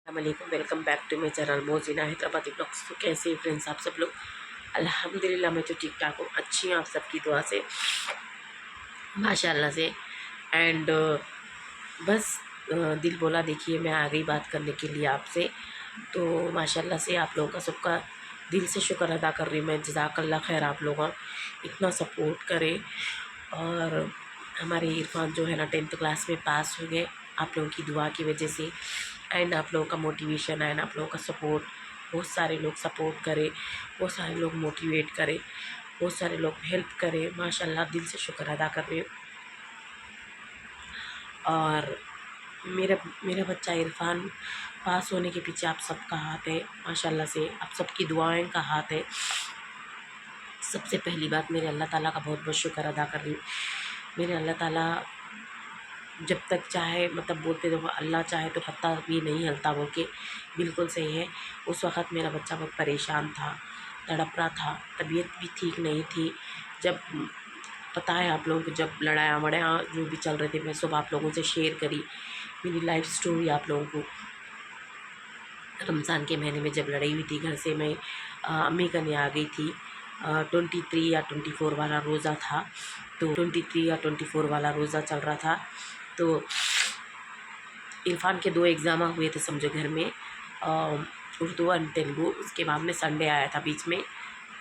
अस्सलामुअलैकुम, welcome back to my channel Mojina Hyderabadi blogs. तो कैसे हैं फ्रेंड्स आप सब लोग? अल्हम्दुलिल्लाह मैं तो ठीक ठाक हूँ, अच्छी हूँ आप सबकी दुआ से, माशाल्लाह से। एंड बस दिल बोला देखिए मैं आ गई बात करने के लिए आपसे। तो माशाल्लाह से आप लोगों का सबका दिल से शुक्र अदा कर रही हूँ मैं। जज़ाकल्लाह खैर, आप लोग इतना सपोर्ट करें। और हमारे इरफान जो है ना 10th क्लास में पास हो गए आप लोगों की दुआ की वजह से। एंड आप लोगों का मोटिवेशन एंड आप लोगों का सपोर्ट, बहुत सारे लोग सपोर्ट करें, बहुत सारे लोग मोटिवेट करें, बहुत सारे लोग हेल्प करें। माशाल्लाह दिल से शुक्र अदा कर रही हूँ। और मेरा मेरा बच्चा इरफान पास होने के पीछे आप सबका हाथ है, माशाल्लाह से आप सबकी दुआएं का हाथ है। सबसे पहली बात मेरे अल्लाह ताला का बहुत बहुत शुक्र अदा कर रही हूँ। मेरे अल्लाह ताला जब तक चाहे, मतलब बोलते देखो अल्लाह चाहे तो पत्ता भी नहीं हिलता बोल के, बिल्कुल सही है। उस वक़्त मेरा बच्चा बहुत परेशान था, तड़प रहा था, तबीयत भी ठीक नहीं थी। जब पता है आप लोगों को, जब लड़ाया वड़ाया जो भी चल रहे थे, मैं सब आप लोगों से शेयर करी मेरी लाइफ स्टोरी आप लोगों को। रमज़ान के महीने में जब लड़ाई हुई थी घर से, मैं अम्मी करने आ गई थी। 23 या 24 वाला रोज़ा था, तो 23 या 24 वाला रोज़ा चल रहा था। तो इरफान के 2 एग्ज़ाम हुए थे समझो घर में, उर्दू और तेलुगु। उसके बाद में संडे आया था बीच में,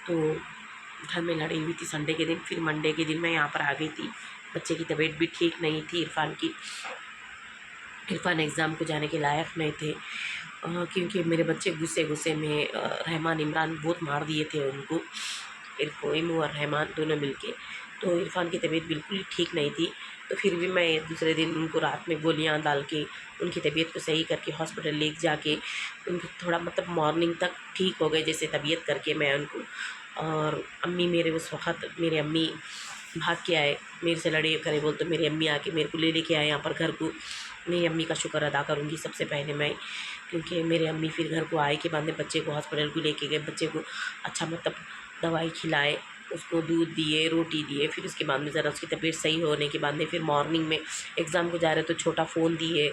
तो घर में लड़ाई हुई थी संडे के दिन। फिर मंडे के दिन मैं यहाँ पर आ गई थी। बच्चे की तबीयत भी ठीक नहीं थी इरफान की। इरफान एग्ज़ाम को जाने के लायक नहीं थे, क्योंकि मेरे बच्चे गुस्से गुस्से में रहमान इमरान बहुत मार दिए थे उनको, इमू और रहमान दोनों मिलके। तो इरफान की तबीयत बिल्कुल ही ठीक नहीं थी। तो फिर भी मैं दूसरे दिन उनको रात में गोलियां डाल के उनकी तबीयत को सही करके हॉस्पिटल ले जाके उनको थोड़ा, मतलब मॉर्निंग तक ठीक हो गए जैसे तबीयत करके मैं उनको। और अम्मी मेरे उस वक़्त, मेरे अम्मी भाग के आए, मेरे से लड़े करे बोल, तो मेरी अम्मी आके मेरे को लेके आए यहाँ पर घर को। मेरी अम्मी का शुक्र अदा करूँगी सबसे पहले मैं, क्योंकि मेरे अम्मी फिर घर को आए के बाद में बच्चे को हॉस्पिटल को लेके गए, बच्चे को अच्छा मतलब दवाई खिलाए, उसको दूध दिए, रोटी दिए। फिर उसके बाद में ज़रा उसकी तबीयत सही होने के बाद में फिर मॉर्निंग में एग्ज़ाम को जा रहे तो छोटा फ़ोन दिए,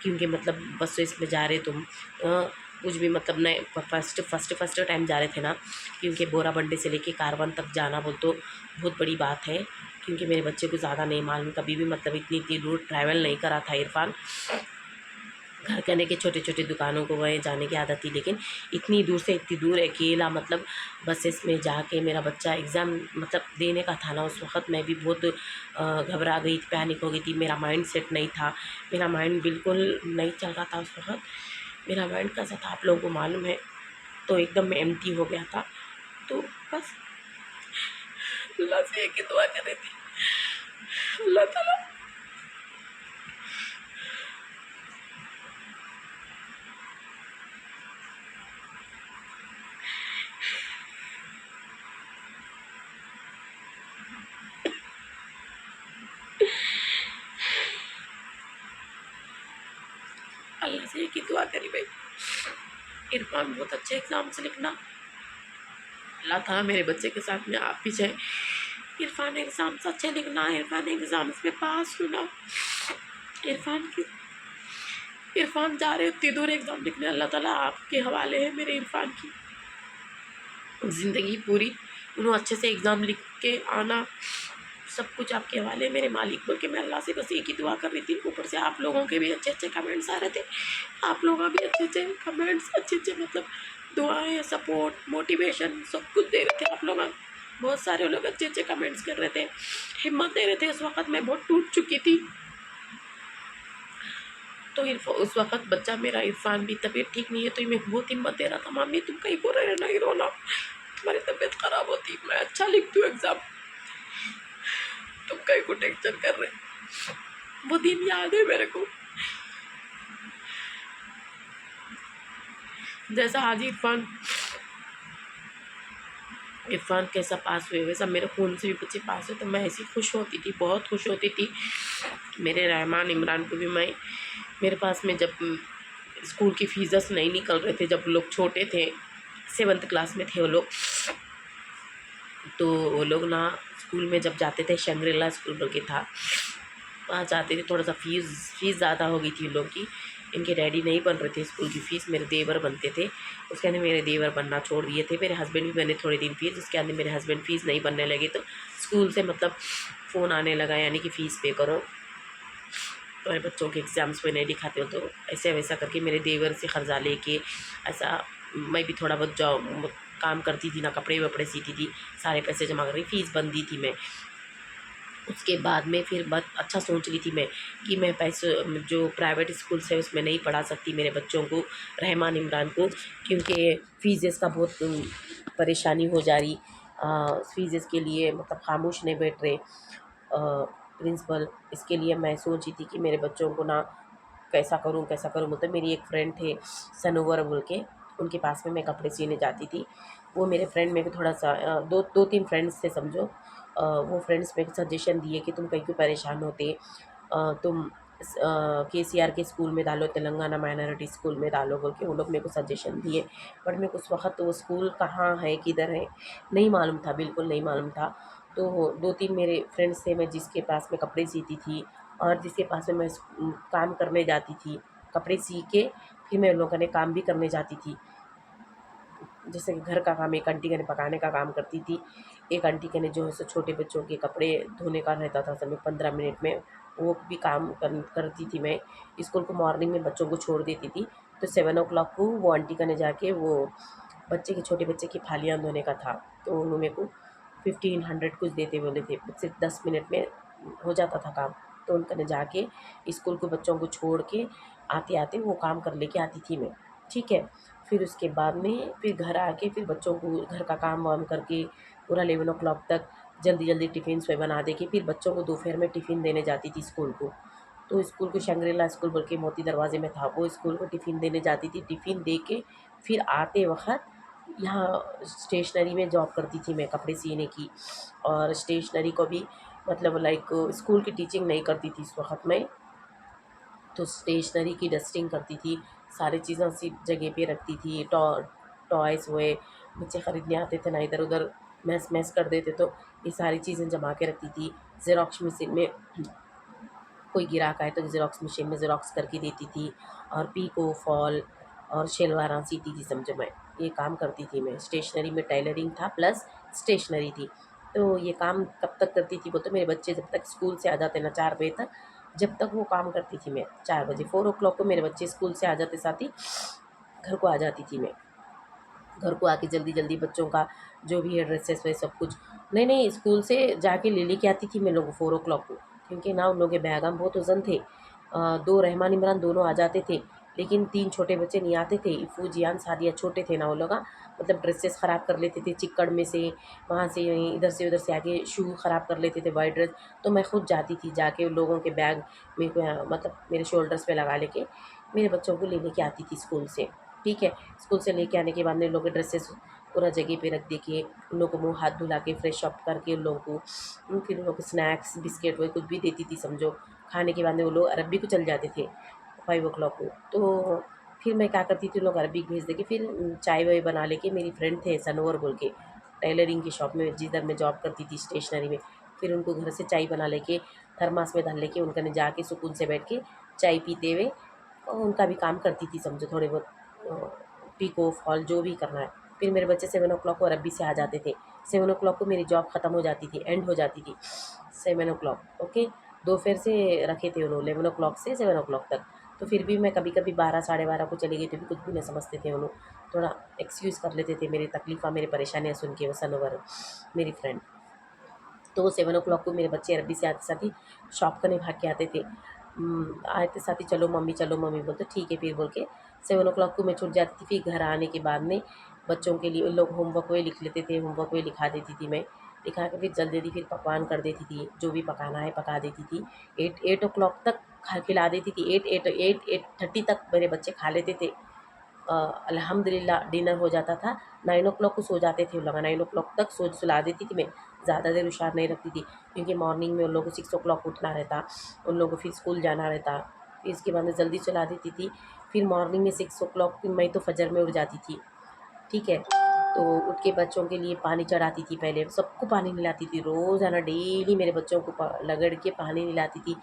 क्योंकि मतलब बस इसमें जा रहे तुम कुछ भी मतलब नए फर्स्ट टाइम जा रहे थे ना, क्योंकि बोरा बंडे से लेके कारवान तक जाना बोल तो बहुत बड़ी बात है। क्योंकि मेरे बच्चे को ज़्यादा नहीं मालूम, कभी भी मतलब इतनी दूर ट्रैवल नहीं करा था इरफान। घर कहने के छोटे छोटे दुकानों को वहीं जाने की आदत थी, लेकिन इतनी दूर से इतनी दूर अकेला मतलब बसेस में जाके मेरा बच्चा एग्ज़ाम मतलब देने का था ना, उस वक़्त मैं भी बहुत घबरा गई थी, पैनिक हो गई थी। मेरा माइंड सेट नहीं था, मेरा माइंड बिल्कुल नहीं चल रहा था उस वक़्त। मेरा माइंड कैसा था आप लोगों को मालूम है, तो एकदम एम्प्टी हो गया था। तो बस अल्लाह से एक ही दुआ कर रही थी, अल्लाह ताला अल्लाह से एक ही दुआ करी भाई, इरफान बहुत अच्छे एग्ज़ाम से लिखना, अल्लाह ताला मेरे बच्चे के साथ में आप भी जाए। इरफान एग्ज़ाम्स अच्छे लिखना, इरफान एग्ज़ाम्स में पास होना। इरफान की इरफान जा रहे इतनी दूर एग्ज़ाम लिखने, अल्लाह ताला आपके हवाले है मेरे इरफान की ज़िंदगी पूरी। उन्होंने अच्छे से एग्ज़ाम लिख के आना, सब कुछ आपके हवाले है मेरे मालिक बोल के मैं अल्लाह से बस एक ही दुआ कर रही थी। ऊपर से आप लोगों के भी अच्छे अच्छे कमेंट्स आ रहे थे, आप लोगों का भी अच्छे अच्छे कमेंट्स, अच्छे अच्छे मतलब दुआएं, सपोर्ट, मोटिवेशन सब कुछ दे रहे थे आप लोग। बहुत सारे लोग अच्छे अच्छे कमेंट्स कर रहे थे, हिम्मत दे रहे थे। उस वक़्त मैं बहुत टूट चुकी थी। तो उस वक़्त बच्चा मेरा इरफान भी तबीयत ठीक नहीं है, तो मैं बहुत हिम्मत दे रहा था, मम्मी तुम कहीं को रहे नहीं रोना, तुम्हारी तबीयत ख़राब होती, मैं अच्छा लिखती हूँ एग्ज़ाम, तुम कहीं को टेंशन कर रहे। वो दिन याद है मेरे को, जैसा आज इरफान कैसा पास हुए वैसा मेरे खून से भी बच्चे पास हुए, तो मैं ऐसी खुश होती थी, बहुत खुश होती थी। मेरे रहमान इमरान को भी मैं, मेरे पास में जब स्कूल की फीस नहीं निकल रहे थे, जब लोग छोटे थे 7th क्लास में थे वो लोग, तो वो लोग ना स्कूल में जब जाते थे, शंग्रीला स्कूल बोल के था, वहाँ जाते थे, थोड़ा सा फीस ज़्यादा हो गई थी उन लोग की, इनके डैडी नहीं बन रहे थे स्कूल की फ़ीस, मेरे देवर बनते थे। उसके अंदर मेरे देवर बनना छोड़ दिए थे। मेरे हस्बैंड भी बने थोड़े दिन फ़ीस, उसके अंदर मेरे हस्बैंड फ़ीस नहीं बनने लगे तो स्कूल से मतलब फ़ोन आने लगा, यानी कि फ़ीस पे करो, तुम्हारे बच्चों के एग्ज़ाम्स में नहीं दिखाते हो। तो ऐसे वैसा करके मेरे देवर से कर्जा लेके ऐसा मैं भी थोड़ा बहुत जॉब काम करती थी ना, कपड़े वपड़े सीती थी, सारे पैसे जमा कर रही, फ़ीस बन दी थी मैं। उसके बाद में फिर बहुत अच्छा सोच रही थी मैं कि मैं पैसे जो प्राइवेट स्कूल है उसमें नहीं पढ़ा सकती मेरे बच्चों को, रहमान इमरान को, क्योंकि फ़ीसेस का बहुत परेशानी हो जा रही। फ़ीसेस के लिए मतलब खामोश नहीं बैठ रहे प्रिंसिपल। इसके लिए मैं सोची थी कि मेरे बच्चों को ना कैसा करूँ, मतलब मेरी एक फ्रेंड थे सनोवर बोल के, उनके पास में मैं कपड़े सीने जाती थी। वो मेरे फ्रेंड मेरे को थोड़ा सा दो तीन फ्रेंड्स थे समझो। वो फ्रेंड्स मेरे को सजेशन दिए कि तुम कहीं क्यों परेशान होते, तुम केसीआर के स्कूल में डालो, तेलंगाना माइनॉरिटी स्कूल में डालो बोल के वो लोग मेरे को सजेशन दिए। बट मेरे को उस वक्त वो स्कूल कहाँ है किधर है नहीं मालूम था, बिल्कुल नहीं मालूम था। तो 2-3 मेरे फ्रेंड्स थे, मैं जिसके पास में कपड़े सीती थी और जिसके पास में मैं काम करने जाती थी, कपड़े सी के फिर मैं उन लोगों ने काम भी करने जाती थी। जैसे कि घर का काम एक आंटी के ने पकाने का काम करती थी, एक आंटी के ने जो है सो छोटे बच्चों के कपड़े धोने का रहता था समय 15 मिनट में, वो भी काम करती थी मैं। स्कूल को मॉर्निंग में बच्चों को छोड़ देती थी, तो 7 ओ क्लॉक को वो आंटी के ने जाके वो बच्चे के छोटे बच्चे की फालियाँ धोने का था। तो उन्होंने मेरे को 1500 कुछ देते बोले थे, सिर्फ 10 मिनट में हो जाता था काम। तो उनके ने जाके स्कूल को बच्चों को छोड़ के आते आते वो काम कर लेके आती थी मैं, ठीक है। फिर उसके बाद में फिर घर आके फिर बच्चों को घर का काम वाम करके पूरा 11 ओ क्लॉक तक जल्दी जल्दी टिफ़िन सुबह बना दे के फिर बच्चों को दोपहर में टिफ़िन देने जाती थी स्कूल को। तो स्कूल को शंग्रीला स्कूल बोल के मोती दरवाजे में था, वो स्कूल को टिफ़िन देने जाती थी। टिफ़िन दे के फिर आते वक्त यहाँ स्टेशनरी में जॉब करती थी मैं, कपड़े सीने की। और स्टेशनरी को भी मतलब लाइक स्कूल की टीचिंग नहीं करती थी इस वक्त मैं, तो स्टेशनरी की डस्टिंग करती थी, सारी चीज़ें उसी जगह पे रखती थी। टॉयज़ हुए, बच्चे ख़रीदने आते थे ना इधर उधर मैस मैस कर देते, तो ये सारी चीज़ें जमा के रखती थी। ज़ेरॉक्स मशीन में कोई ग्राहक आए तो ज़ेरॉक्स मशीन में ज़ेरॉक्स करके देती थी, और पीको फॉल और शलवाराँ सीती थी समझो मैं, ये काम करती थी मैं। स्टेशनरी में टेलरिंग था प्लस स्टेशनरी थी। तो ये काम कब तक करती थी, वो तो मेरे बच्चे जब तक स्कूल से आ जाते ना 4 बजे तक, जब तक वो काम करती थी मैं। 4 बजे 4 ओ क्लॉक को मेरे बच्चे स्कूल से आ जाते, साथ ही घर को आ जाती थी मैं। घर को आके जल्दी-जल्दी बच्चों का जो भी है ड्रेसेस वे सब कुछ, नहीं स्कूल से जाके ले लेके आती थी मैं लोग 4 ओ क्लॉक को, क्योंकि ना उन लोग के बैगम बहुत वज़न थे। 2 रहमान इमरान दोनों आ जाते थे, लेकिन 3 छोटे बच्चे नहीं आते थे। इफ़ू, जियान, सादिया छोटे थे ना वो लोग, मतलब ड्रेसेस ख़राब कर लेते थे चिक्कड़ में से, वहाँ से इधर से उधर से आके शू ख़राब कर लेते थे वाइट ड्रेस। तो मैं खुद जाती थी, जाके उन लोगों के बैग मेरे को मतलब मेरे शोल्डर्स पे लगा लेके मेरे बच्चों को ले लेके आती थी स्कूल से, ठीक है। स्कूल से लेके आने के बाद में उन लोग के ड्रेसेस पूरा जगह पे रख दे के, उन लोग को मुँह हाथ धुला के फ्रेश अप करके उन लोगों को फिर उन लोग को स्नैक्स बिस्किट वही कुछ भी देती थी समझो। खाने के बाद में वो लोग अरबी को चल जाते थे 5 ओ क्लॉक को। तो फिर मैं क्या करती थी, उन लोग अरबी भेज दे के फिर चाय वाय बना लेके, मेरी फ्रेंड थे सनोवर बोल के, टेलरिंग की शॉप में जिधर मैं जॉब करती थी स्टेशनरी में, फिर उनको घर से चाय बना लेके थर्मास में डाल लेके उनका जाके सुकून से बैठ के चाय पीते हुए और उनका भी काम करती थी समझो, थोड़े बहुत पीको फॉल जो भी करना है। फिर मेरे बच्चे 7 ओ क्लॉक को अरबी से आ जाते थे। 7 ओ क्लॉक को मेरी जॉब ख़त्म हो जाती थी, एंड हो जाती थी 7 ओ क्लॉक, ओके। दोपहर से रखे थे उन्होंने 11 ओ क्लॉक से 7 ओ क्लॉक तक। तो फिर भी मैं कभी-कभी 12 साढ़े 12 को चली गई तो भी कुछ भी नहीं समझते थे वो लोग। थोड़ा एक्सक्यूज़ कर लेते थे मेरी तकलीफ़ मेरी परेशानियाँ सुन के, वो सनोवर मेरी फ्रेंड। तो 7 ओ क्लॉक को मेरे बच्चे अरबी से आते साथ ही शॉप करने भाग के आते थे। आते साथ ही चलो मम्मी बोलते ठीक है फिर बोल के 7 ओ क्लॉक को मैं छूट जाती थी। फिर घर आने के बाद में बच्चों के लिए उन लोग होमवर्क वे लिख लेते थे, होमवर्क वे लिखा देती थी मैं। लिखा के फिर जल्दी-जल्दी फिर पकवान कर देती थी, जो भी पकाना है पका देती थी। 8 ओ क्लॉक तक खा खिला देती थी। 8:30 तक मेरे बच्चे खा लेते थे। अल्हम्दुलिल्लाह डिनर हो जाता था। 9 ओ क्लॉक को सो जाते थे वो लोग, 9 ओ क्लॉक तक सुला देती थी मैं। ज़्यादा देर हुशार नहीं रखती थी, क्योंकि मॉर्निंग में उन लोगों को 6 ओ क्लॉक उठना रहता, उन लोगों को फिर स्कूल जाना रहता। फिर इसके बाद में जल्दी सुला देती थी। फिर मॉर्निंग में 6 ओ क्लॉक मैं तो फजर में उठ जाती थी, ठीक है। तो उठ के बच्चों के लिए पानी चढ़ाती थी, पहले सबको पानी पिलाती थी, रोज़ाना डेली मेरे बच्चों को लगड़ के पानी पिलाती थी।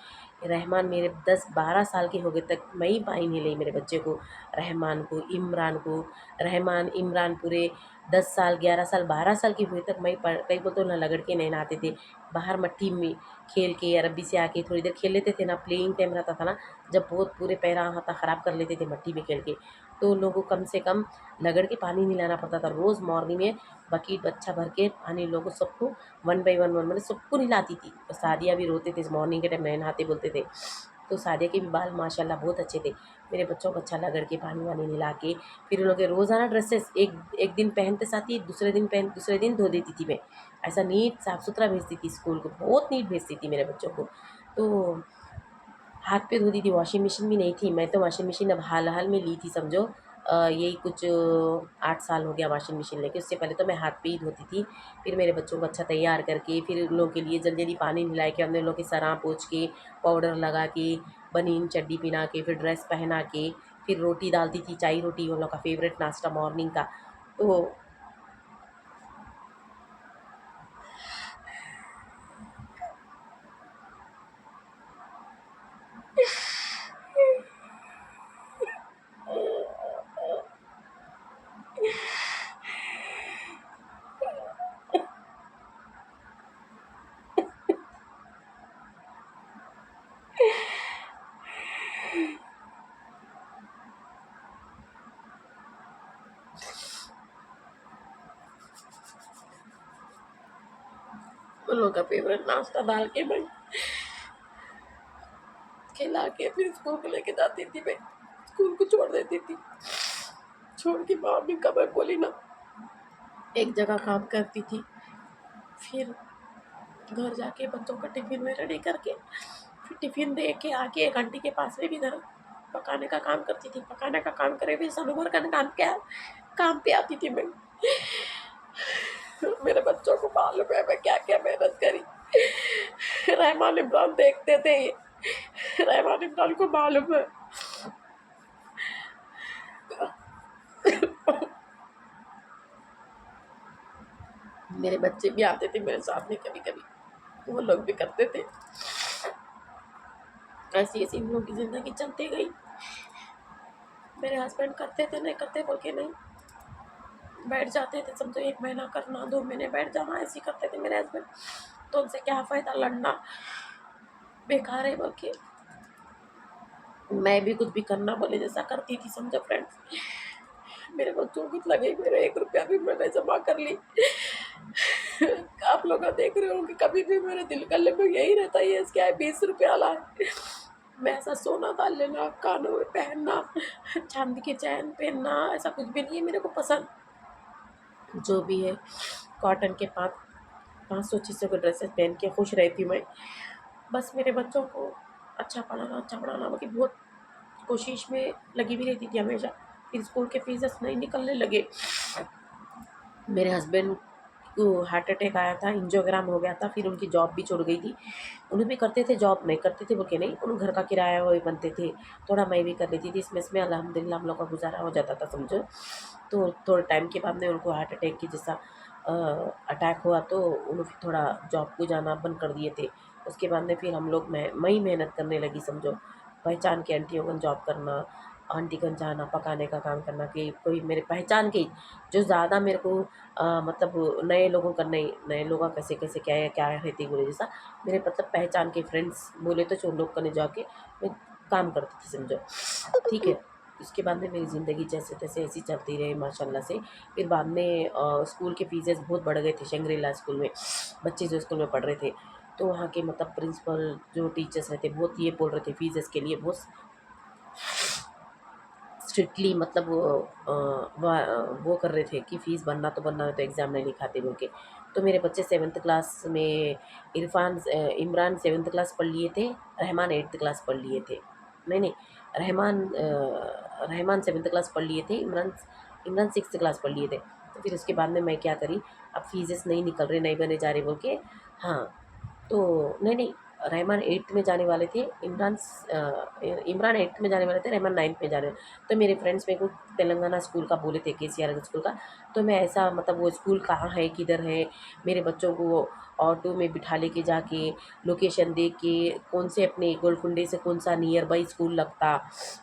रहमान मेरे 10-12 साल के हो गए तक मैं ही पाई नहीं ली मेरे बच्चे को, रहमान को, इमरान को। रहमान, इमरान पूरे 10 साल, 11 साल, 12 साल के हुए तक मैं कई बोल तो ना लगड़ के नहीं नहाते थे। बाहर मट्टी में खेल के या रब्बी से आके थोड़ी देर खेल लेते थे ना, प्लेइंग टाइम रहता था ना, जब बहुत पूरे पैर हाथ ख़राब कर लेते थे मट्टी में खेल के, तो उन लोगों को कम से कम लगड़ के पानी नहीं लाना पड़ता था। रोज़ मॉर्निंग में बकेट बच्चा भर के पानी लोगों सबको 1 बाय 1 मतलब सबको नहलाती थी। सादिया भी रोते थे मॉर्निंग के टाइम नहीं नहाते बोलते थे। तो सादिया के भी बाल माशाल्लाह बहुत अच्छे थे। मेरे बच्चों को अच्छा लगड़ के पानी वानी नहला के फिर उन लोग के रोज़ाना ड्रेसेस एक एक दिन पहनते साथ ही दूसरे दिन धो देती थी मैं। ऐसा नीट साफ़-सुथरा भेजती थी स्कूल को, बहुत नीट भेजती थी मेरे बच्चों को। तो हाथ पे धोती थी, वॉशिंग मशीन भी नहीं थी। मैं तो वॉशिंग मशीन अब हाल-हाल में ली थी समझो। यही कुछ 8 साल हो गया वॉशिंग मशीन लेके, उससे पहले तो मैं हाथ पे ही धोती थी। फिर मेरे बच्चों को अच्छा तैयार करके, फिर उन लोगों के लिए जल्दी-जल्दी पानी मिला के, हमने उन लोग के सराह पोंछ के, पाउडर लगा के, बनीन चड्डी पहना के, फिर ड्रेस पहना के, फिर रोटी डालती थी, चाय रोटी उन लोग का फ़ेवरेट नाश्ता मॉर्निंग का। तो उन लोग का फ़ेवरेट नाश्ता डाल के मैं खिला के फिर स्कूल को लेके जाती थी मैं। स्कूल को छोड़ देती थी। छोड़ के मॉर्निंग का मैं बोली ना, एक जगह काम करती थी, फिर घर जाके बच्चों का टिफ़िन में रेडी करके, फिर टिफ़िन दे के आके एक आंटी के पास में भी इधर पकाने का काम करती थी। पकाने का काम करे फिर सालों भर का काम पे आती थी मैं। मेरे बच्चों को मालूम है मैं क्या-क्या मेहनत करी। रहमान इमरान देखते थे, रहमान इमरान को मालूम है। मेरे बच्चे भी आते थे मेरे साथ में कभी-कभी, वो लोग भी करते थे। ऐसी-ऐसी हम लोग की ज़िंदगी चलती गई। मेरे हस्बैंड करते थे, नहीं करते बोल के नहीं, बैठ जाते थे समझो 1 महीना करना, 2 महीने बैठ जाना, ऐसे ही करते थे मेरे हस्बैंड। तो उनसे क्या फ़ायदा लड़ना, बेकार है बोल के मैं भी कुछ भी करना बोले जैसा करती थी समझो फ्रेंड्स। मेरे बच्चों को लगे मेरा 1 रुपया भी मैंने जमा कर ली। आप लोग देख रहे होंगे कभी भी मेरे दिल गले में यही रहता है, ये क्या है 20 रुपया लाए। मैं ऐसा सोना डाल लेना, कानों में पहनना, चांदी के चैन पहनना, ऐसा कुछ भी नहीं है मेरे को पसंद। जो भी है कॉटन के 500-600 के ड्रेसेस पहन के खुश रहती हूँ मैं। बस मेरे बच्चों को अच्छा पढ़ाना मतलब बहुत कोशिश में लगी भी रहती थी हमेशा। फिर स्कूल के फीसेस नहीं निकलने लगे। मेरे हस्बैंड को हार्ट अटैक आया था, एंजियोग्राम हो गया था, फिर उनकी जॉब भी छूट गई थी। उन्हें भी करते थे जॉब, नहीं करते थे बोल के नहीं, उन घर का किराया वही बनते थे, थोड़ा मैं भी कर लेती थी, इसमें अल्हम्दुलिल्लाह हम लोग का गुज़ारा हो जाता था समझो। तो थोड़े टाइम के बाद में उनको हार्ट अटैक की जैसा अटैक हुआ, तो उन्होंने फिर थोड़ा जॉब को जाना बंद कर दिए थे। उसके बाद में फिर हम लोग मैं ही मेहनत करने लगी समझो, पहचान के आंटियों का जॉब करना, आंटी कन जाना, पकाने का काम करना, कि कोई मेरे पहचान के जो ज़्यादा मेरे को मतलब नए लोगों का नहीं, नए लोगों का कैसे-कैसे क्या है क्या रहती बोले जैसा, मेरे मतलब पहचान के फ्रेंड्स बोले तो जो लोग कने जाके मैं काम करती थी समझो, ठीक है। उसके बाद में मेरी ज़िंदगी जैसे-तैसे ऐसी चलती रही माशाल्लाह से। फिर बाद में स्कूल के फ़ीसेस बहुत बढ़ गए थे शंग्रीला स्कूल में, बच्चे जो स्कूल में पढ़ रहे थे, तो वहाँ के मतलब प्रिंसिपल जो टीचर्स रहते बहुत ये बोल रहे थे फ़ीसेस के लिए बहुत स्ट्रिक्टली मतलब वो कर रहे थे कि फ़ीस भरना तो भरना है, तो एग्ज़ाम नहीं लिखाते बोल के। तो मेरे बच्चे 7th क्लास में इमरान 7th क्लास पढ़ लिए थे, रहमान 8th क्लास पढ़ लिए थे। नहीं, रहमान 7th क्लास पढ़ लिए थे, इमरान 6th क्लास पढ़ लिए थे। तो फिर उसके बाद में मैं क्या करी, अब फ़ीसेस नहीं निकल रहे, नहीं बने जा रहे बोल के हाँ, तो नहीं, रहमान 8th में जाने वाले थे, इमरान 8th में जाने वाले थे, रहमान 9th में जाने। तो मेरे फ्रेंड्स मेरे को तेलंगाना स्कूल का बोले थे, केसीआर स्कूल का। तो मैं ऐसा मतलब वो स्कूल कहाँ है, किधर है, मेरे बच्चों को ऑटो में बिठा लेके जाके लोकेशन देख के कौन से अपने गोलकुंडे से कौन सा नियर बाई स्कूल लगता,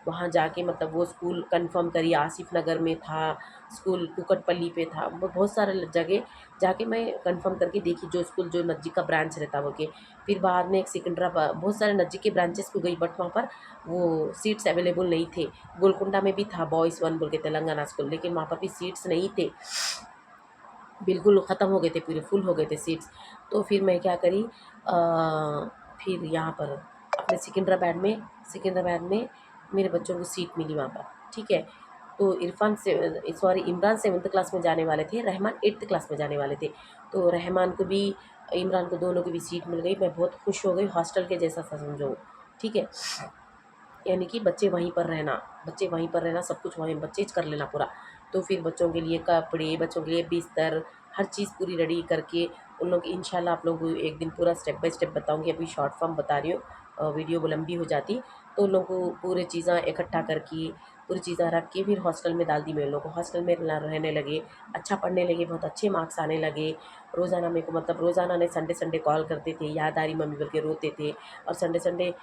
वहाँ जाके मतलब वो स्कूल कंफर्म करी। आसिफ नगर में था स्कूल, कुकटपल्ली पे था, बहुत सारे जगह जाके मैं कंफर्म करके देखी जो स्कूल जो नज़दीक का ब्रांच रहता वो के। फिर बाद में एक सिकंदराबाद, बहुत सारे नज़दीक के ब्रांचेस को गई, बट वहाँ पर वो सीट्स अवेलेबल नहीं थे। गोलकुंडा में भी था बॉयज़ 1 बोल के तेलंगाना स्कूल, लेकिन वहाँ पर भी सीट्स नहीं थे, बिल्कुल ख़त्म हो गए थे, पूरे फुल हो गए थे सीट्स। तो फिर मैं क्या करी, फिर यहाँ पर अपने सिकंदराबाद में मेरे बच्चों को सीट मिली वहाँ पर, ठीक है। तो इमरान 7th क्लास में जाने वाले थे, रहमान 8th क्लास में जाने वाले थे। तो रहमान को भी इमरान को दोनों की भी सीट मिल गई। मैं बहुत खुश हो गई, हॉस्टल के जैसा था समझो, ठीक है। यानी कि बच्चे वहीं पर रहना, सब कुछ वहीं बच्चे कर लेना पूरा। तो फिर बच्चों के लिए कपड़े, बच्चों के लिए बिस्तर, हर चीज़ पूरी रेडी करके उन लोग इंशाल्लाह आप लोगों को एक दिन पूरा स्टेप बाय स्टेप बताऊंगी। अभी शॉर्ट फॉर्म बता रही हूँ, वीडियो लंबी हो जाती। तो उन लोगों को पूरे चीज़ें इकट्ठा करके, पूरी चीज़ें रख के फिर हॉस्टल में डाल दी। मैं उन लोगों को हॉस्टल में रहने लगे, अच्छा पढ़ने लगे, बहुत अच्छे मार्क्स आने लगे। रोज़ाना मेरे को मतलब रोज़ाना नहीं, संडे संडे कॉल करते थे, याद आ रही मम्मी बोल के रोते थे। और संडे संडे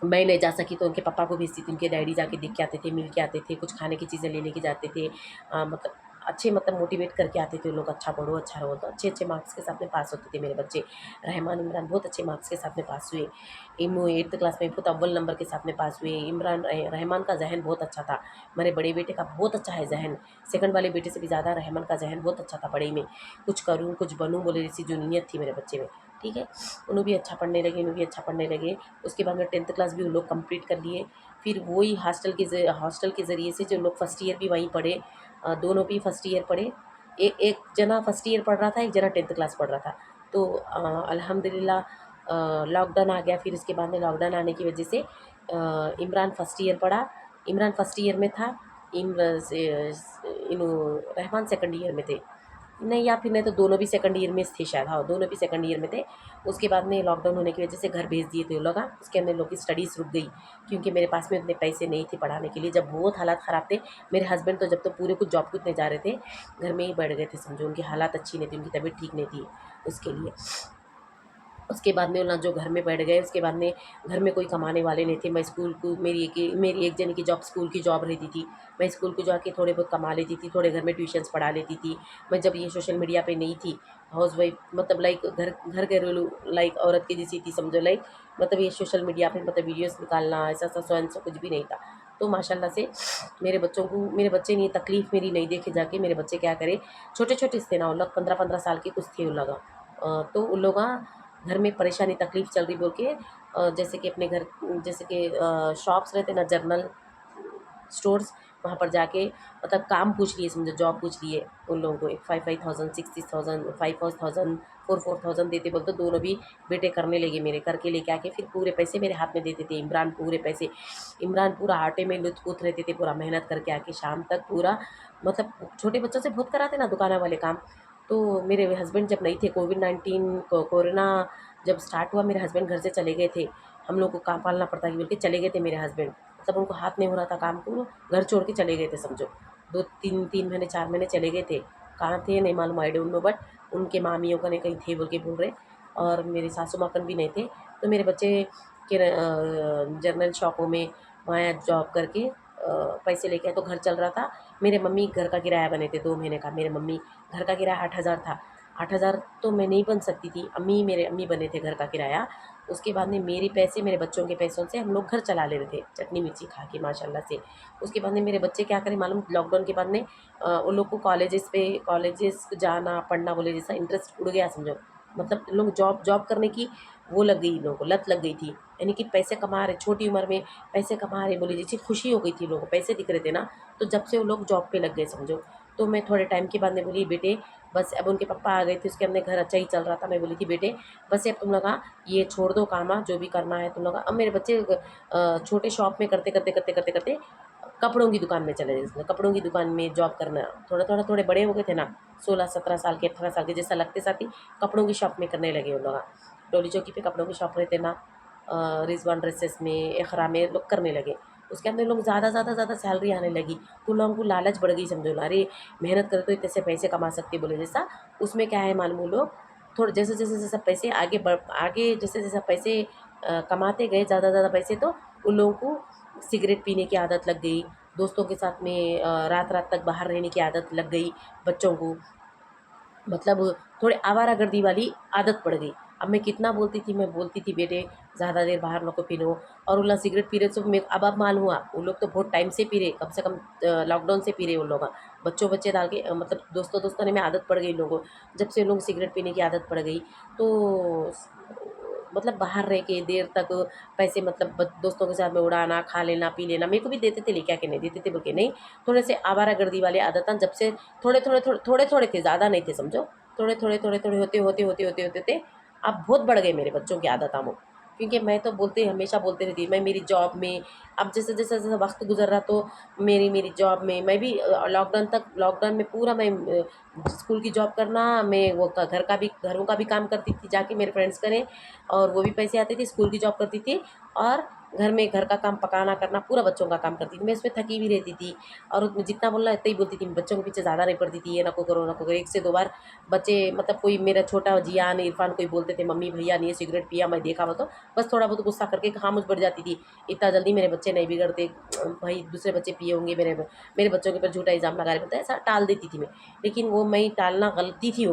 मैं नहीं जा सकी तो उनके पापा को भेजती थी, उनके डैडी जाके देख के आते थे, मिल के आते थे, कुछ खाने की चीज़ें लेने के जाते थे। मतलब अच्छे मतलब मोटिवेट करके आते थे वो लोग, अच्छा पढ़ो, अच्छा रहो। तो अच्छे अच्छे मार्क्स के साथ में पास होते थे मेरे बच्चे। रहमान इमरान बहुत अच्छे मार्क्स के साथ में पास हुए। इमू 8th क्लास में बहुत अव्वल नंबर के साथ में पास हुए। रहमान का जहन बहुत अच्छा था, मेरे बड़े बेटे का बहुत अच्छा है जहन, सेकंड वाले बेटे से भी ज़्यादा रहमान का जहन बहुत अच्छा था पढ़ाई में। कुछ करूँ कुछ बनूँ बोले जैसी जो नीयत थी मेरे बच्चे में, ठीक है। उन्होंने भी अच्छा पढ़ने लगे, उन्होंने भी अच्छा पढ़ने लगे। उसके बाद में 10th क्लास भी उन लोग कंप्लीट कर लिए। फिर वही हॉस्टल के ज़रिए से जो लोग फर्स्ट ईयर भी वहीं पढ़े, दोनों भी फर्स्ट ईयर पढ़े। एक जना फर्स्ट ईयर पढ़ रहा था, एक जना 10th क्लास पढ़ रहा था। तो अल्हम्दुलिल्लाह लॉकडाउन आ गया। फिर उसके बाद में लॉकडाउन आने की वजह से इमरान फर्स्ट ईयर पढ़ा, इमरान फर्स्ट ईयर में था, रहमान सेकंड ईयर में थे। नहीं, या फिर नहीं तो दोनों भी सेकंड ईयर में थे शायद, हाँ दोनों भी सेकंड ईयर में थे। उसके बाद में लॉकडाउन होने की वजह से घर भेज दिए थे वो लोग। उसके अंदर लोग की स्टडीज़ रुक गई, क्योंकि मेरे पास में उतने पैसे नहीं थे पढ़ाने के लिए। जब बहुत हालात ख़राब थे, मेरे हस्बैंड तो जब तो पूरे कुछ जॉब कुछ नहीं जा रहे थे, घर में ही बैठ गए थे समझो। उनकी हालात अच्छी नहीं थी, उनकी तबीयत ठीक नहीं थी उसके लिए। उसके बाद में वो ना जो घर में बैठ गए, उसके बाद में घर में कोई कमाने वाले नहीं थे। मैं स्कूल को मेरी एक जन की जॉब स्कूल की जॉब रहती थी, मैं स्कूल को जाके थोड़े बहुत कमा लेती थी, थोड़े घर में ट्यूशन्स पढ़ा लेती थी। मैं जब ये सोशल मीडिया पे नहीं थी, हाउस वाइफ मतलब लाइक घर घर घरेलू लाइक औरत की जैसी थी समझो, लाइक मतलब ये सोशल मीडिया पे मतलब वीडियोस निकालना ऐसा सा स्वयं से कुछ भी नहीं था। तो माशाल्लाह से मेरे बच्चे नहीं, तकलीफ़ मेरी नहीं देखे जाके मेरे बच्चे क्या करे, छोटे छोटे थे ना वो लोग, 15-15 साल के कुछ थे वो लोग। तो उन लोग घर में परेशानी तकलीफ़ चल रही बोल के, जैसे कि अपने घर, जैसे कि शॉप्स रहते ना जनरल स्टोर्स, वहाँ पर जाके मतलब काम पूछ लिए समझो, जॉब पूछ लिए उन लोगों को। 5,000 60,000 5,000 4,000 देते बोलते। दोनों भी बेटे करने लगे मेरे, करके लेके आके फिर पूरे पैसे मेरे हाथ में देते थे। इमरान पूरा आटे में लुत-पुत रहते थे, पूरा मेहनत करके आके शाम तक पूरा मतलब छोटे बच्चों से बहुत कराते ना दुकान वाले काम। तो मेरे हस्बैंड जब नहीं थे, कोविड-19 कोरोना जब स्टार्ट हुआ, मेरे हस्बैंड घर से चले गए थे। हम लोग को काम पालना पड़ता है बोल के चले गए थे मेरे हस्बैंड। मतलब उनको हाथ नहीं हो रहा था काम को, घर छोड़ के चले गए थे समझो। 2 3 महीने 4 महीने चले गए थे। कहाँ थे नहीं मालूम, आई डोंट नो, बट उनके मामियों का नहीं कहीं थे बोल के बोल रहे। और मेरे सासू माँ कन भी नहीं थे। तो मेरे बच्चे के जनरल शॉपों में वहाँ जॉब करके पैसे लेके आए, तो घर चल रहा था। मेरे मम्मी घर का किराया बने थे 2 महीने का। मेरे मम्मी घर का किराया 8,000 था। 8,000 तो मैं नहीं बन सकती थी, मेरे अम्मी बने थे घर का किराया। उसके बाद में मेरे पैसे, मेरे बच्चों के पैसों से हम लोग घर चला ले रहे थे, चटनी मिर्ची खा के माशाल्लाह से। उसके बाद में मेरे बच्चे क्या करें मालूम, लॉकडाउन के बाद में उन लोग को कॉलेजेस जाना पढ़ना बोले जैसा इंटरेस्ट उड़ गया समझो। मतलब लोग जॉब जॉब करने की वो लग गई, इन लोगों को लत लग गई थी। यानी कि पैसे कमा रहे, छोटी उम्र में पैसे कमा रहे बोले जैसी खुशी हो गई थी लोगों को, पैसे दिख रहे थे ना। तो जब से वो लोग जॉब पे लग गए समझो। तो मैं थोड़े टाइम के बाद में बोली बेटे बस, अब उनके पापा आ गए थे, उसके हमने घर अच्छा ही चल रहा था। मैं बोली थी बेटे बस अब तुम लोग ये छोड़ दो काम, जो भी करना है तुम लोग। अब मेरे बच्चे छोटे शॉप में करते कपड़ों की दुकान में चले गए। कपड़ों की दुकान में जॉब करना, थोड़े बड़े हो गए थे ना, 16 17 साल के 18 साल के जैसा लगते साथ ही कपड़ों की शॉप में करने लगे वो लोग। टोली चौकी पे कपड़ों की शॉप रहते ना, रिजवान ड्रेसेस में, इकरा में लोग करने लगे। उसके अंदर लोग ज़्यादा सैलरी आने लगी, तो लोगों को लालच बढ़ गई, समझो ना, अरे मेहनत करे तो इतने से पैसे कमा सकते बोले जैसा। उसमें क्या है मालूम, लोग थोड़े जैसे जैसे जैसे पैसे आगे जैसे जैसे पैसे कमाते गए ज़्यादा पैसे, तो उन लोगों को सिगरेट पीने की आदत लग गई, दोस्तों के साथ में रात रात तक बाहर रहने की आदत लग गई बच्चों को, मतलब थोड़े आवारागर्दी वाली आदत पड़ गई। अब मैं कितना बोलती थी, मैं बोलती थी बेटे ज़्यादा देर बाहर नको पी लो, और वो लोग सिगरेट पी रहे, तो मैं अब मालूम हुआ वो लोग तो बहुत टाइम से पी रहे, कम से कम लॉकडाउन से पी रहे उन लोग, बच्चे डाल के मतलब दोस्तों ने में आदत पड़ गई लोगों को। जब से उन लोग सिगरेट पीने की आदत पड़ गई, तो मतलब बाहर रह के देर तक पैसे, मतलब दोस्तों के साथ में उड़ाना, खा लेना, पी लेना, मेरे को भी देते थे, लेके आके नहीं देते थे बोल के नहीं, थोड़े से आवारागर्दी वाले आदत जब से थोड़े थे, ज़्यादा नहीं थे समझो, थोड़े होते थे, अब बहुत बढ़ गए मेरे बच्चों की आदत वो। क्योंकि मैं तो हमेशा बोलते रहती, मैं मेरी जॉब में, अब जैसे जैसे जैसे वक्त गुजर रहा, तो मेरी जॉब में मैं भी लॉकडाउन में पूरा मैं स्कूल की जॉब करना, मैं वो घरों का भी काम करती थी जाके, मेरे फ्रेंड्स करें, और वो भी पैसे आते थे, स्कूल की जॉब करती थी, और घर का काम पकाना करना, पूरा बच्चों का काम करती थी मैं, इसमें थकी भी रहती थी, और उसमें जितना बोलना इतना ही बोलती थी, बच्चों के पीछे ज़्यादा नहीं पड़ती थी, ये नको करो, एक से दो बार बच्चे, मतलब कोई मेरा छोटा जियान इरफान कोई बोलते थे, मम्मी भैया ने सिगरेट पिया, मैं देखा वो, तो बस थोड़ा बहुत गुस्सा करके खामोश बढ़ जाती थी, इतना जल्दी मेरे बच्चे नहीं बिगड़ते भाई, दूसरे बच्चे पिए होंगे, मेरे बच्चों के ऊपर झूठा इल्ज़ाम लगा रहे, ऐसा टाल देती थी मैं। लेकिन वो मैं टालना गलती थी,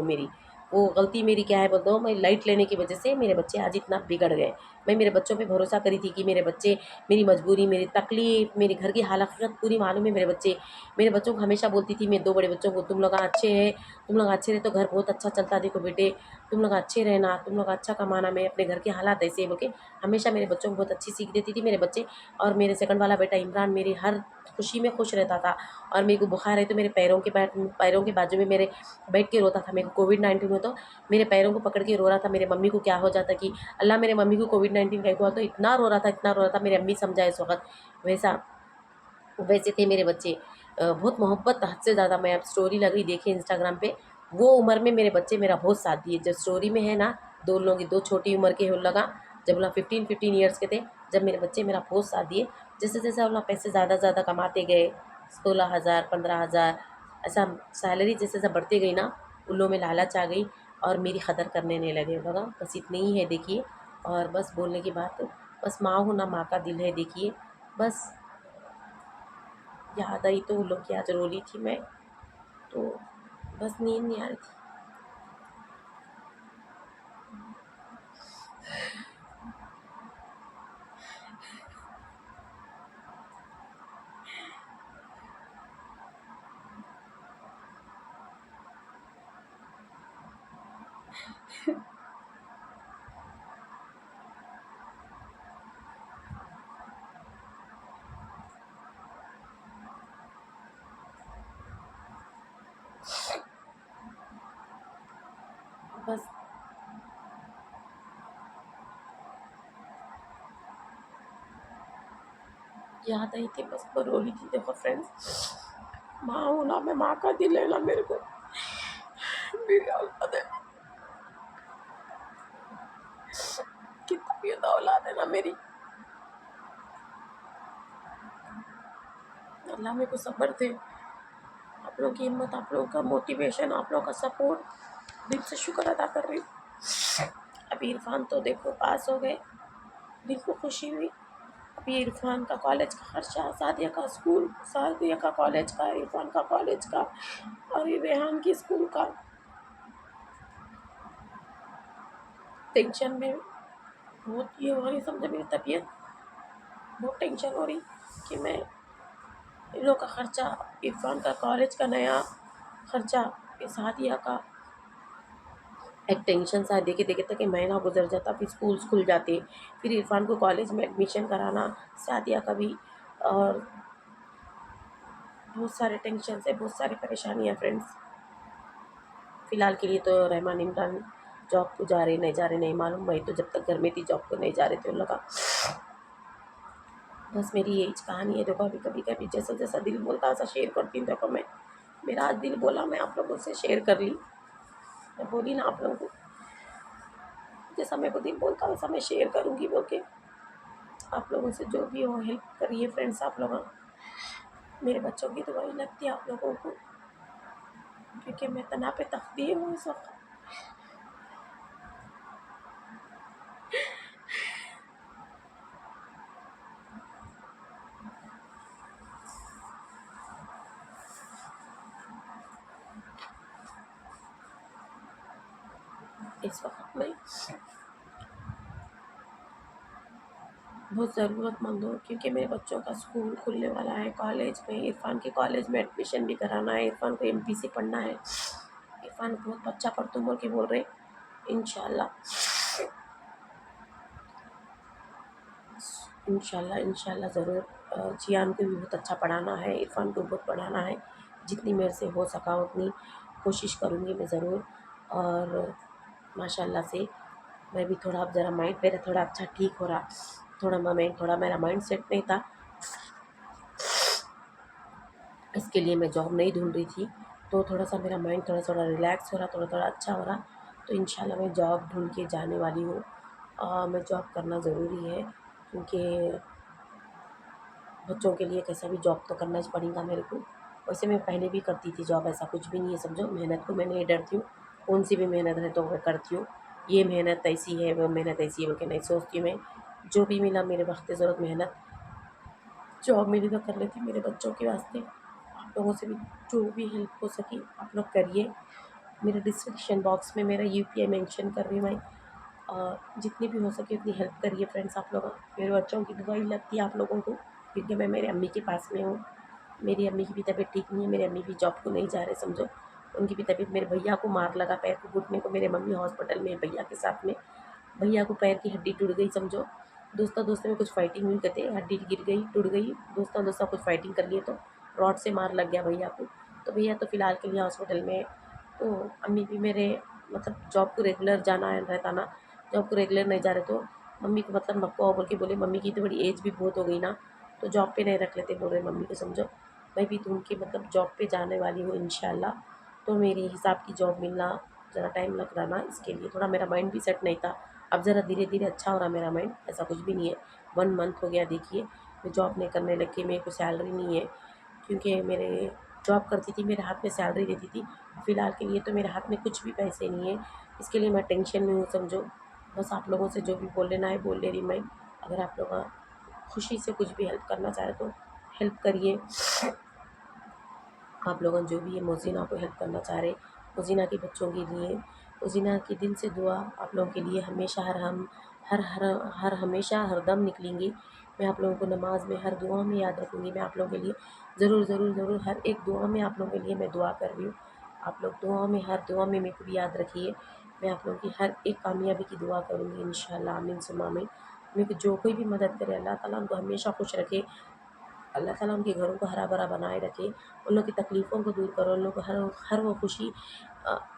वो गलती मेरी क्या है बोलते हो, मैं लाइट लेने की वजह से मेरे बच्चे आज इतना बिगड़ गए। मैं मेरे बच्चों पे भरोसा करी थी कि मेरे बच्चे, मेरी मजबूरी, मेरी तकलीफ़, मेरे घर की हालत पूरी मालूम है मेरे बच्चों को हमेशा बोलती थी मैं, 2 बड़े बच्चों को, तुम लोग अच्छे हैं, तुम लोग अच्छे रहे तो घर बहुत अच्छा चलता है, देखो बेटे तुम लोग अच्छे रहना, तुम लोग अच्छा कमाना, मैं अपने घर के हालात ऐसे बोल के हमेशा मेरे बच्चों को बहुत अच्छी सीख देती थी मेरे बच्चे। और मेरे सेकंड वाला बेटा इमरान मेरी हर खुशी में खुश रहता था, और मेरे को बुखार है तो मेरे पैरों के बाजू में मेरे बैठ के रोता था। मेरे को कोविड-19 में तो मेरे पैरों को पकड़ के रो रहा था, मेरे मम्मी को क्या हो जाता कि अल्लाह मेरे मम्मी को कोविड-19 का हुआ, तो इतना रो रहा था, मेरी अम्मी समझा इस वक़्त, वैसा वैसे थे मेरे बच्चे। बहुत मोहब्बत हद से ज़्यादा, मैं अब स्टोरी लगी देखी इंस्टाग्राम पे, वो उम्र में मेरे बच्चे मेरा बहुत साथ दिए। जो स्टोरी में है ना, 2 लोग, 2 छोटी उम्र के उन लगा, जब वो लोग 15 ईयर्स के थे, जब मेरे बच्चे मेरा बहुत साथ दिए। जैसे-जैसे वो लोग पैसे ज़्यादा कमाते गए, 16,000 15,000 ऐसा सैलरी जैसे-जैसे बढ़ती गई ना, उन लोगों में लालच आ गई, और मेरी कदर करने नहीं लगे लगा। बस इतनी ही है देखिए। और बस बोलने की बात, बस माँ हूँ ना, माँ का दिल है देखिए। बस याद आई तो वो लोग की आज रो ली थी मैं, तो बस नींद नहीं आ रही थी। बस याद आई थी, बस वो रो ली थी। देखो फ्रेंड्स, माँ हूँ ना मैं, माँ का दिल है ना मेरे को, मेरी औलाद है, कितना भी औलाद है ना मेरी, अल्लाह मेरे को सब्र दे। आप लोगों की हिम्मत, आप लोगों का मोटिवेशन, आप लोगों का सपोर्ट, दिल से शुक्र अदा कर रही हूँ। अभी इरफान तो देखो पास हो गए, दिल को खुशी हुई। अभी इरफान का कॉलेज का खर्चा, सादिया का स्कूल, सादिया का कॉलेज का, इरफान का कॉलेज का, और ये रेहान की स्कूल का, टेंशन में बहुत ये हो रही, समझो मेरी तबीयत बहुत टेंशन हो रही कि मैं इन लोग का खर्चा, इरफान का कॉलेज का नया खर्चा, ये सादिया का, एक टेंशन सा देखे देखे तक महीना गुजर जाता, फिर स्कूल खुल जाते, फिर इरफान को कॉलेज में एडमिशन कराना, सादिया का भी, और बहुत सारे टेंशन है, बहुत सारी परेशानियाँ फ्रेंड्स। फ़िलहाल के लिए तो रहमान इमरान जॉब को जा रहे नहीं जा रहे नहीं मालूम, वही तो जब तक घर में थी जॉब को नहीं जा रहे थे उन लोग का। बस मेरी यही कहानी है। देखो अभी कभी कभी जैसा जैसा दिल बोलता है वैसा शेयर करती हूँ। देखो मैं, मेरा आज दिल बोला, मैं आप लोगों से शेयर कर ली, मैं बोली ना आप लोगों को। जैसा मेरे को दिल बोलता है वैसा मैं शेयर करूँगी बोल के। आप लोगों से जो भी हो हेल्प करिए फ्रेंड्स आप लोग। मेरे बच्चों की दुआएं लगती है आप लोगों को, क्योंकि मैं तना पे तकदीर हूँ इस वक्त। इस वक्त मैं बहुत ज़रूरतमंद हूँ, क्योंकि मेरे बच्चों का स्कूल खुलने वाला है, कॉलेज में इरफान के कॉलेज में एडमिशन भी कराना है, इरफान को एमपीसी पढ़ना है। इरफान बहुत अच्छा पढ़तू बोल के बोल रहे इंशाल्लाह। इंशाल्लाह ज़रूर। जियान को भी बहुत अच्छा पढ़ाना है, इरफान को बहुत पढ़ाना है। जितनी मेरे से हो सका उतनी कोशिश करूँगी मैं ज़रूर। और माशाल्लाह से मैं भी थोड़ा अब ज़रा माइंड मेरा थोड़ा अच्छा ठीक हो रहा। थोड़ा मेरा माइंड सेट नहीं था, इसके लिए मैं जॉब नहीं ढूंढ रही थी। तो थोड़ा सा मेरा माइंड थोड़ा थोड़ा रिलैक्स हो रहा, थोड़ा थोड़ा अच्छा हो रहा। तो इंशाल्लाह मैं जॉब ढूंढ के जाने वाली हूँ। मैं जॉब करना ज़रूरी है, क्योंकि बच्चों के लिए कैसा भी जॉब तो करना ही पड़ेगा मेरे को। वैसे मैं पहले भी करती थी जॉब, ऐसा कुछ भी नहीं है समझो। मेहनत को मैं नहीं डरती हूँ, कौन सी भी मेहनत है तो मैं करती हूँ। ये मेहनत ऐसी है, वो मेहनत ऐसी है बोल के नहीं सोचती हूँ मैं। जो भी मिला मेरे वक्त ज़रूरत मेहनत, जॉब मिली तो कर लेती मेरे बच्चों के वास्ते। आप लोगों से भी जो भी हेल्प हो सके आप लोग करिए। मेरे डिस्क्रिप्शन बॉक्स में मेरा यूपीआई मेंशन कर रही हूँ मैं। और जितनी भी हो सके उतनी हेल्प करिए फ्रेंड्स आप लोग। मेरे बच्चों की दुआई लगती है आप लोगों को, क्योंकि मैं मेरे अम्मी के पास में हूँ। मेरी अम्मी की भी तबीयत ठीक नहीं है, मेरे अम्मी भी जॉब को नहीं जा रहे समझो। उनकी भी तबीयत, मेरे भैया को मार लगा पैर को घुटने को, मेरे मम्मी हॉस्पिटल में है भैया के साथ में। भैया को पैर की हड्डी टूट गई समझो। दोस्ता दोस्ती में कुछ फाइटिंग हुई, कहते हड्डी गिर गई टूट गई, दोस्ता दोस्ता कुछ फाइटिंग कर लिए तो रॉड से मार लग गया भैया को। तो भैया तो फ़िलहाल के लिए हॉस्पिटल में है। तो अम्मी भी मेरे मतलब जॉब को रेगुलर जाना रहता ना, जॉब को रेगुलर नहीं जा रहे तो मम्मी को मतलब नको बोल के बोले, मम्मी की तो बड़ी एज भी बहुत हो गई ना, तो जॉब पे नहीं रख लेते बोल रहे मम्मी को समझो। मैं भी तो उनके मतलब जॉब पे जाने वाली हूँ इंशाल्लाह। तो मेरे हिसाब की जॉब मिलना ज़रा टाइम लग रहा ना, इसके लिए थोड़ा मेरा माइंड भी सेट नहीं था। अब ज़रा धीरे धीरे अच्छा हो रहा मेरा माइंड, ऐसा कुछ भी नहीं है। 1 मंथ हो गया देखिए मैं जॉब नहीं करने लगी, मेरे को सैलरी नहीं है, क्योंकि मेरे जॉब करती थी मेरे हाथ में सैलरी रहती थी। फ़िलहाल के लिए तो मेरे हाथ में कुछ भी पैसे नहीं है, इसके लिए मैं टेंशन में हूँ समझो। बस आप लोगों से जो भी बोल लेना है बोल ले रही मैं। अगर आप लोग खुशी से कुछ भी हेल्प करना चाहे तो हेल्प करिए। आप लोग जो भी है मोज़ीना को हेल्प करना चाह रहे, मोज़ीना के बच्चों के लिए, मोज़ीना की दिल से दुआ आप लोगों के लिए हमेशा हर हमेशा हरदम निकलेंगी। मैं आप लोगों को नमाज़ में हर दुआ में याद रखूँगी। मैं आप लोगों के लिए ज़रूर ज़रूर ज़रूर हर एक दुआ में आप लोगों के लिए मैं दुआ कर रही हूँ। आप लोग दुआ में हर दुआ में मेरे को भी याद रखिए। मैं आप लोगों की हर एक कामयाबी की दुआ करूँगी इंशाल्लाह, आमीन सुम्मा आमीन। मेरे को जो कोई भी मदद करे अल्लाह ताला उनको हमेशा खुश रखे। अल्लाह ताला उनके घरों को हरा-भरा बनाए रखे, उन लोग की तकलीफ़ों को दूर करो, उन लोग को हर वो खुशी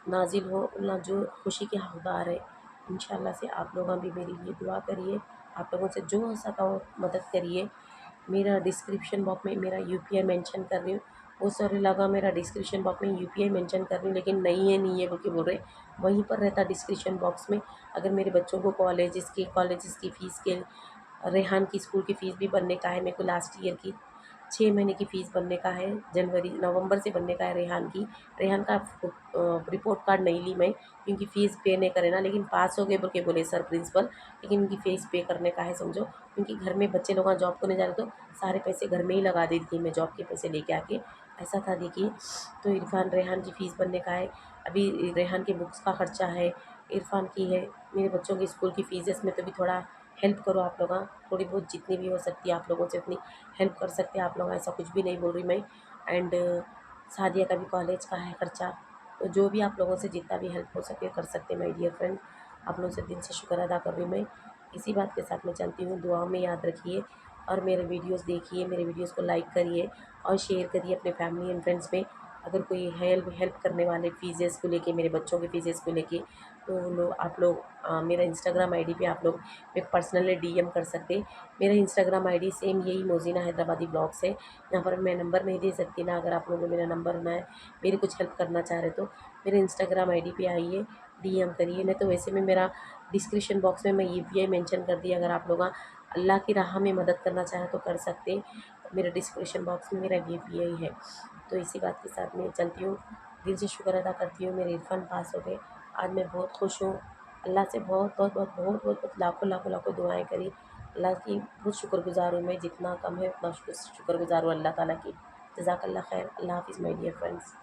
नाज़िल हो, उन लोग जो खुशी के हकदार है। इंशाल्लाह से आप लोग भी मेरे लिए दुआ करिए, आप लोगों से जो हो सका वो मदद करिए। मेरा डिस्क्रिप्शन बॉक्स में मेरा यूपीआई मेंशन कर रही हूँ। बहुत सारे लगा मेरा डिस्क्रिप्शन बॉक्स में यूपीआई मेंशन कर रही हूँ, लेकिन नहीं है बोल के बोल रहे। वहीं पर रहता डिस्क्रिप्शन बॉक्स में। अगर मेरे बच्चों को कॉलेजेस की फ़ीस के, रेहान की स्कूल की फ़ीस भी भरने का है मेरे को, लास्ट ईयर की 6 महीने की फ़ीस भरने का है, नवंबर से भरने का है रेहान की। रेहान का रिपोर्ट कार्ड नहीं ली मैं, क्योंकि फ़ीस पे नहीं करे ना, लेकिन पास हो गए बोल के बोले सर प्रिंसिपल, लेकिन उनकी फ़ीस पे करने का है समझो। क्योंकि घर में बच्चे लोग जॉब को नहीं जा रहे तो सारे पैसे घर में ही लगा देती थी मैं, जॉब के पैसे लेके आके, ऐसा था देखिए। तो रेहान की फ़ीस भरने का है, अभी रेहान के बुक्स का खर्चा है, इरफान की है, मेरे बच्चों की स्कूल की फ़ीसेस में तो भी थोड़ा हेल्प करो आप लोग। थोड़ी बहुत जितनी भी हो सकती है आप लोगों से उतनी हेल्प कर सकते हैं आप लोग, ऐसा कुछ भी नहीं बोल रही मैं। एंड सादिया का भी कॉलेज का है खर्चा, तो जो भी आप लोगों से जितना भी हेल्प हो सके कर सकते हैं माय डियर फ्रेंड। आप लोगों से दिल से शुक्र अदा कर रही हूँ मैं। इसी बात के साथ मैं चलती हूँ, दुआ में याद रखिए और मेरे वीडियोस देखिए, मेरे वीडियोस को लाइक करिए और शेयर करिए अपने फैमिली एंड फ्रेंड्स में। अगर कोई हेल्प करने वाले फ़ीसेस को लेके, मेरे बच्चों के फ़ीसेस को लेके, तो आप लोग मेरा इंस्टाग्राम आईडी पे आप लोग मेरे पर्सनली डीएम कर सकते हैं। मेरा इंस्टाग्राम आईडी सेम यही मोज़ीना हैदराबादी ब्लॉग्स है। यहाँ पर मैं नंबर नहीं दे सकती ना, अगर आप लोगों को मेरा नंबर ना है, मेरी कुछ हेल्प करना चाह रहे तो मेरे इंस्टाग्राम आईडी पे आइए, डीएम करिए, नहीं तो वैसे में मेरा डिस्क्रिप्शन बॉक्स में मैं यूपीआई मेंशन कर दिया। अगर आप लोग अल्लाह की राह में मदद करना चाहें तो कर सकते हैं। मेरे डिस्क्रिप्शन बॉक्स में मेरा यूपीआई है। तो इसी बात के साथ मैं चलती हूँ। दिल से शुक्र अदा करती हूँ, मेरे इरफान पास हो गए। आज मैं बहुत खुश हूँ। अल्लाह से बहुत बहुत बहुत बहुत बहुत बहुत लाखों लाखों लाखों दुआएं करी। अल्लाह की बहुत शुक्रगुजार हूँ मैं, जितना कम है उतना शुक्रगुजार हूँ अल्लाह ताला की। जज़ाकल्लाह खैर। अल्लाह हाफ़िज़ माय डियर फ्रेंड्स।